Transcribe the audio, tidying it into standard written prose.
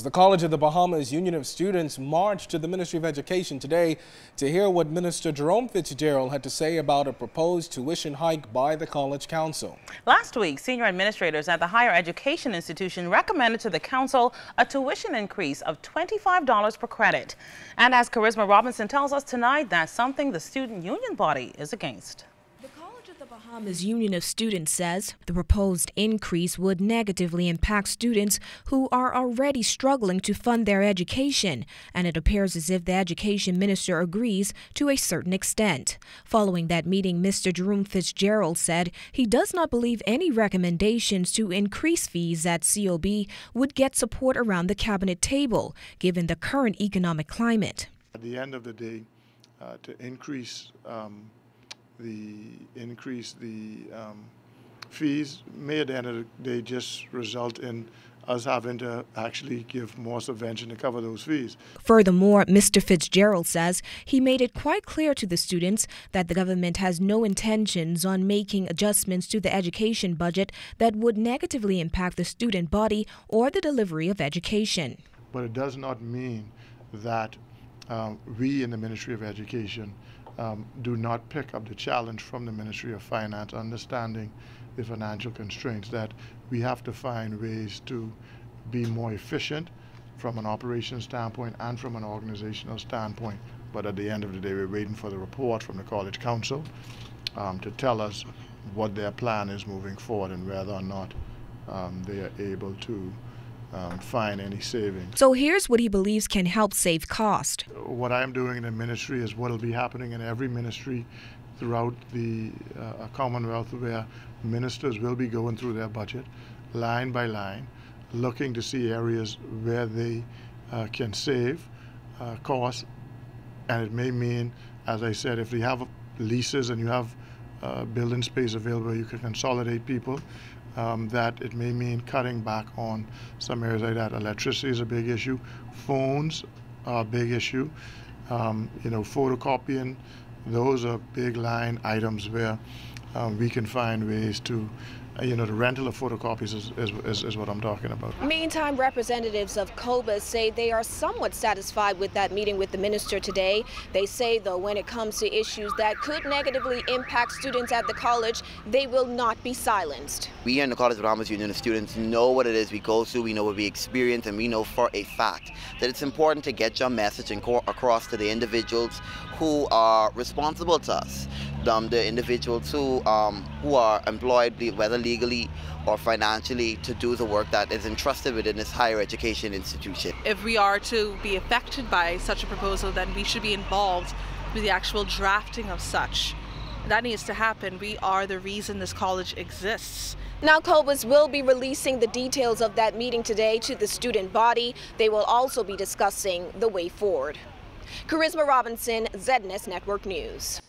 The College of the Bahamas Union of Students marched to the Ministry of Education today to hear what Minister Jerome Fitzgerald had to say about a proposed tuition hike by the College Council. Last week, senior administrators at the higher education institution recommended to the council a tuition increase of $25 per credit. And as Charisma Robinson tells us tonight, that's something the student union body is against. The Bahamas Union of Students says the proposed increase would negatively impact students who are already struggling to fund their education, and it appears as if the education minister agrees to a certain extent. Following that meeting, Mr. Jerome Fitzgerald said he does not believe any recommendations to increase fees at COB would get support around the cabinet table, given the current economic climate. At the end of the day, to increase the fees may at the end of the day just result in us having to actually give more subvention to cover those fees. Furthermore, Mr. Fitzgerald says he made it quite clear to the students that the government has no intentions on making adjustments to the education budget that would negatively impact the student body or the delivery of education. But it does not mean that we in the Ministry of Education do not pick up the challenge from the Ministry of Finance, understanding the financial constraints, that we have to find ways to be more efficient from an operations standpoint and from an organizational standpoint. But at the end of the day, we're waiting for the report from the College Council to tell us what their plan is moving forward and whether or not they are able to find any savings. So here's what he believes can help save cost. What I'm doing in the ministry is what will be happening in every ministry throughout the Commonwealth, where ministers will be going through their budget line by line, looking to see areas where they can save costs. And it may mean, as I said, if you have leases and you have building space available, you can consolidate people. That it may mean cutting back on some areas like that. Electricity is a big issue. Phones are a big issue. Photocopying, those are big line items where we can find ways to, the rental of photocopies is what I'm talking about. Meantime, representatives of COBUS say they are somewhat satisfied with that meeting with the minister today. They say, though, when it comes to issues that could negatively impact students at the college, they will not be silenced. We here in the College of the Bahamas Union of Students know what it is we go through, we know what we experience, and we know for a fact that it's important to get your message across to the individuals who are responsible to us. The individuals who are employed, whether legally or financially, to do the work that is entrusted within this higher education institution. If we are to be affected by such a proposal, then we should be involved with the actual drafting of such. That needs to happen. We are the reason this college exists. Now, COBUS will be releasing the details of that meeting today to the student body. They will also be discussing the way forward. Charisma Robinson, ZNS Network News.